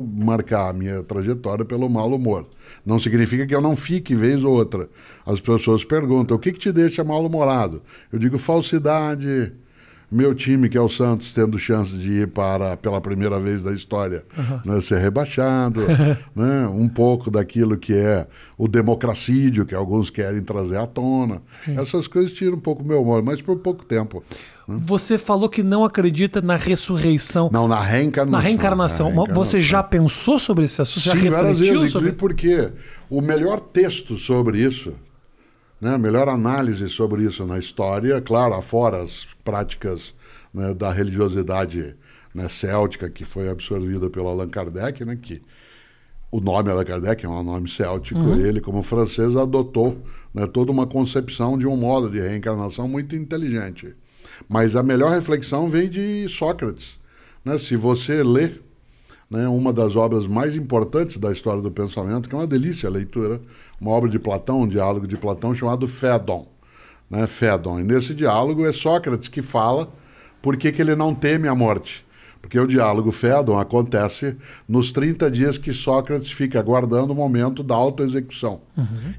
marcar a minha trajetória pelo mau humor. Não significa que eu não fique vez ou outra. As pessoas perguntam, o que te deixa mal-humorado? Eu digo, falsidade, meu time, que é o Santos, tendo chance de ir pela primeira vez da história, né, ser rebaixado, né, um pouco daquilo que é o democracídio, que alguns querem trazer à tona. Essas coisas tiram um pouco o meu humor, mas por pouco tempo. Você falou que não acredita na ressurreição. Não, na reencarnação. Na reencarnação. Você já pensou sobre esse assunto? Já Sim, várias refletiu vezes, sobre... porque o melhor texto sobre isso, né, a melhor análise sobre isso na história, claro, afora as práticas, né, da religiosidade, né, céltica, que foi absorvida pelo Allan Kardec, né, que o nome Allan Kardec é um nome céltico, ele, como francês, adotou, né, toda uma concepção de um modo de reencarnação muito inteligente. Mas a melhor reflexão vem de Sócrates, né? Se você lê, né, uma das obras mais importantes da história do pensamento, que é uma delícia a leitura, uma obra de Platão, um diálogo de Platão chamado Fédon. Né? Fédon. E nesse diálogo é Sócrates que fala por que ele não teme a morte. Porque o diálogo Fédon acontece nos 30 dias que Sócrates fica aguardando o momento da autoexecução.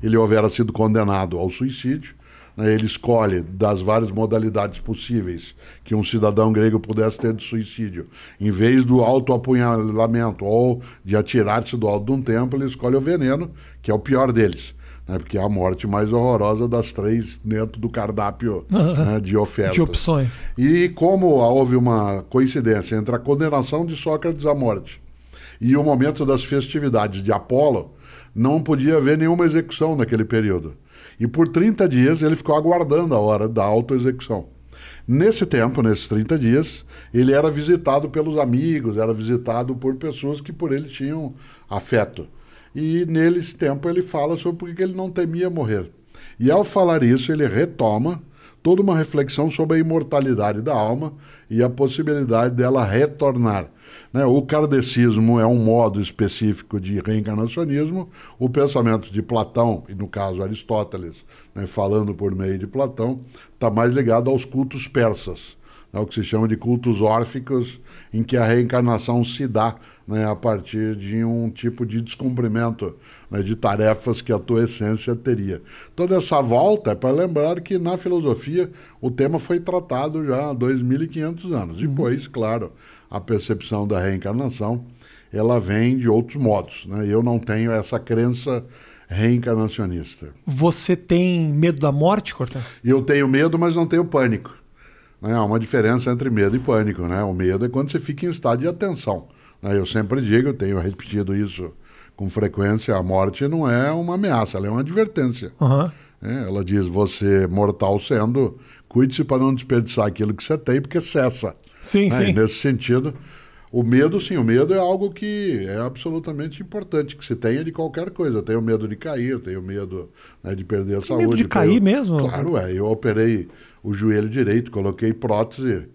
Ele houvera sido condenado ao suicídio, né, ele escolhe das várias modalidades possíveis que um cidadão grego pudesse ter de suicídio. Em vez do autoapunhalamento ou de atirar-se do alto de um templo, ele escolhe o veneno, que é o pior deles, né, porque é a morte mais horrorosa das 3 dentro do cardápio, né, de ofertas. De opções. E como houve uma coincidência entre a condenação de Sócrates à morte e o momento das festividades de Apolo, não podia haver nenhuma execução naquele período. E por 30 dias ele ficou aguardando a hora da autoexecução. Nesse tempo, nesses 30 dias, ele era visitado pelos amigos, era visitado por pessoas que por ele tinham afeto. E nesse tempo ele fala sobre por que ele não temia morrer. E ao falar isso, ele retoma toda uma reflexão sobre a imortalidade da alma e a possibilidade dela retornar. Né? O kardecismo é um modo específico de reencarnacionismo, o pensamento de Platão, e no caso Aristóteles, né, falando por meio de Platão, está mais ligado aos cultos persas, né, o que se chama de cultos órficos, em que a reencarnação se dá, né, a partir de um tipo de descumprimento, né, de tarefas que a tua essência teria. Toda essa volta é para lembrar que na filosofia o tema foi tratado já há 2.500 anos. Depois, claro, a percepção da reencarnação, ela vem de outros modos, né? Eu não tenho essa crença reencarnacionista. Você tem medo da morte, Cortella? Eu tenho medo, mas não tenho pânico. Né? Há uma diferença entre medo e pânico, né? O medo é quando você fica em estado de atenção. Né? Eu sempre digo, eu tenho repetido isso com frequência, a morte não é uma ameaça, ela é uma advertência. Ela diz, você mortal sendo, cuide-se para não desperdiçar aquilo que você tem, porque cessa. Sim, sim. E nesse sentido, o medo, sim, o medo é algo que é absolutamente importante, que se tenha de qualquer coisa. Eu tenho medo de cair, tenho medo, né, de perder a saúde. Medo de cair mesmo? Claro, eu operei o joelho direito, coloquei prótese,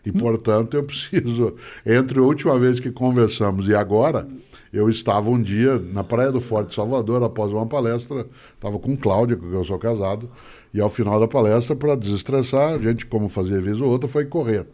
e portanto eu preciso, entre a última vez que conversamos e agora, eu estava um dia na Praia do Forte, Salvador, após uma palestra, estava com Cláudia, com quem eu sou casado, e ao final da palestra, para desestressar, a gente, como fazia vez ou outra, foi correr.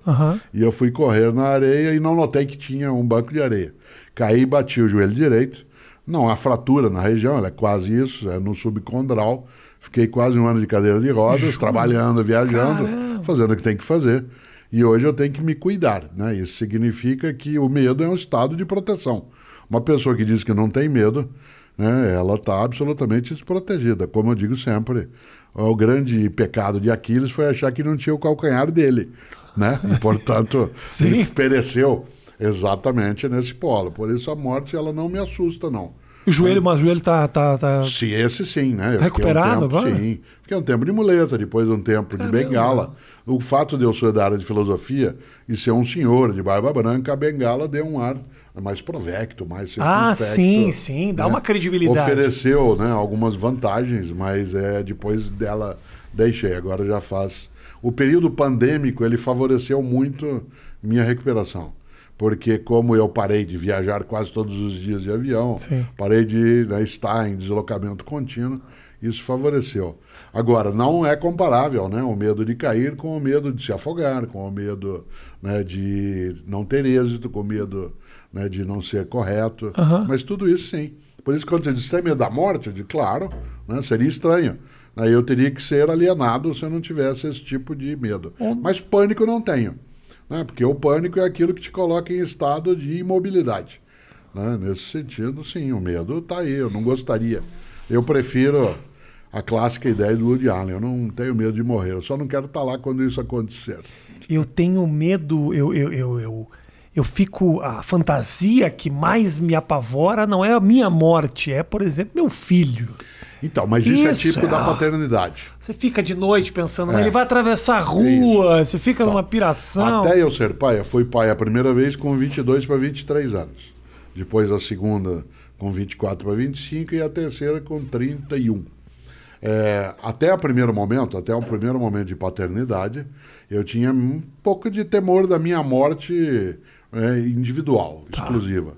E eu fui correr na areia e não notei que tinha um banco de areia. Caí e bati o joelho direito. Não há fratura na região, ela é quase isso, é no subcondral. Fiquei quase 1 ano de cadeira de rodas, trabalhando, viajando, fazendo o que tem que fazer. E hoje eu tenho que me cuidar, né? Isso significa que o medo é um estado de proteção. Uma pessoa que diz que não tem medo, né, ela está absolutamente desprotegida. Como eu digo sempre, o grande pecado de Aquiles foi achar que não tinha o calcanhar dele, né? E, portanto, ele pereceu exatamente nesse polo. Por isso a morte, ela não me assusta, não. O joelho, mas o joelho tá... Sim, esse sim, né? Eu recuperado agora? Sim. Fiquei um tempo de muleta, depois um tempo de bengala. O fato de eu ser da área de filosofia e ser um senhor de barba branca, a bengala deu um ar mais provecto, mais circunspecto. Sim, dá, né, uma credibilidade. Ofereceu, né, algumas vantagens, mas depois dela deixei, agora já faz. O período pandêmico, ele favoreceu muito minha recuperação. Porque como eu parei de viajar quase todos os dias de avião, parei de, né, estar em deslocamento contínuo, isso favoreceu. Agora, não é comparável, né, o medo de cair com o medo de se afogar, com o medo, né, de não ter êxito, com o medo né, de não ser correto, Aham. mas tudo isso sim. Por isso, quando você diz, tem medo da morte, eu digo, claro, né, seria estranho. Aí eu teria que ser alienado se eu não tivesse esse tipo de medo. Mas pânico não tenho, né, porque o pânico é aquilo que te coloca em estado de imobilidade. Né? Nesse sentido, sim, o medo está aí, eu não gostaria. Eu prefiro a clássica ideia do Woody Allen, eu não tenho medo de morrer, eu só não quero estar lá quando isso acontecer. Eu tenho medo, eu fico. A fantasia que mais me apavora não é a minha morte, é, por exemplo, meu filho. Então, mas isso é Isso, tipo da ah. paternidade. Você fica de noite pensando, É. ele vai atravessar a rua, você fica numa piração. Até eu ser pai, eu fui pai a primeira vez com 22 para 23 anos. Depois a segunda com 24 para 25 e a terceira com 31. Até o primeiro momento de paternidade, eu tinha um pouco de temor da minha morte individual, exclusiva.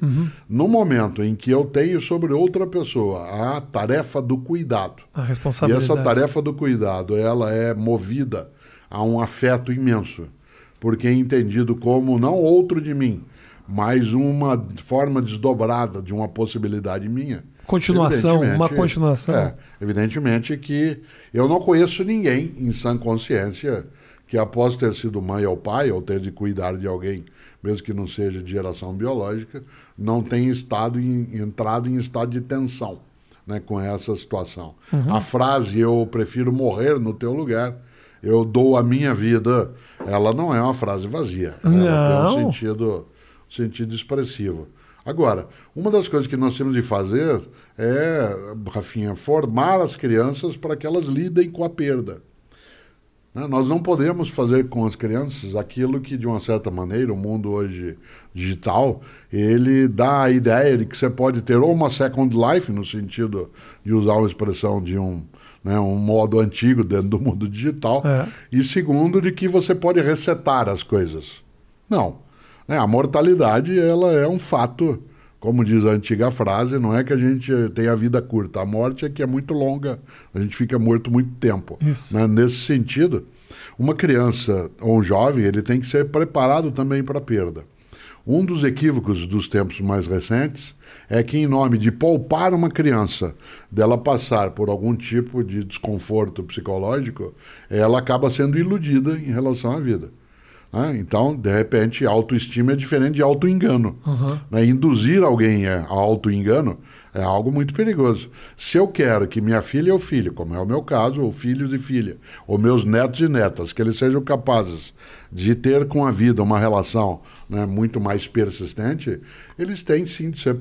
No momento em que eu tenho sobre outra pessoa a tarefa do cuidado, A e responsabilidade. essa tarefa do cuidado, ela é movida a um afeto imenso, porque é entendido como não outro de mim, mas uma forma desdobrada de uma possibilidade minha. Continuação, uma Evidentemente, continuação. Evidentemente que eu não conheço ninguém em sã consciência que após ter sido mãe ou pai, ou ter de cuidar de alguém, mesmo que não seja de geração biológica, não tenha entrado em estado de tensão, né, com essa situação. A frase, eu prefiro morrer no teu lugar, eu dou a minha vida, ela não é uma frase vazia. Ela tem um sentido expressivo. Agora, uma das coisas que nós temos de fazer é, Rafinha, formar as crianças para que elas lidem com a perda. Né? Nós não podemos fazer com as crianças aquilo que, de uma certa maneira, o mundo hoje digital, ele dá a ideia de que você pode ter ou uma second life, no sentido de usar uma expressão de um modo antigo dentro do mundo digital, e segundo, de que você pode resetar as coisas. Não. A mortalidade, ela é um fato, como diz a antiga frase, não é que a gente tem a vida curta, a morte é que é muito longa, a gente fica morto muito tempo. Né? Nesse sentido, uma criança ou um jovem, ele tem que ser preparado também para a perda. Um dos equívocos dos tempos mais recentes é que, em nome de poupar uma criança dela passar por algum tipo de desconforto psicológico, ela acaba sendo iludida em relação à vida. Então, de repente, autoestima é diferente de auto-engano. Induzir alguém a auto-engano é algo muito perigoso. Se eu quero que minha filha ou filho, como é o meu caso, ou filhos e filha, ou meus netos e netas, que eles sejam capazes de ter com a vida uma relação, né, muito mais persistente, eles têm sim de ser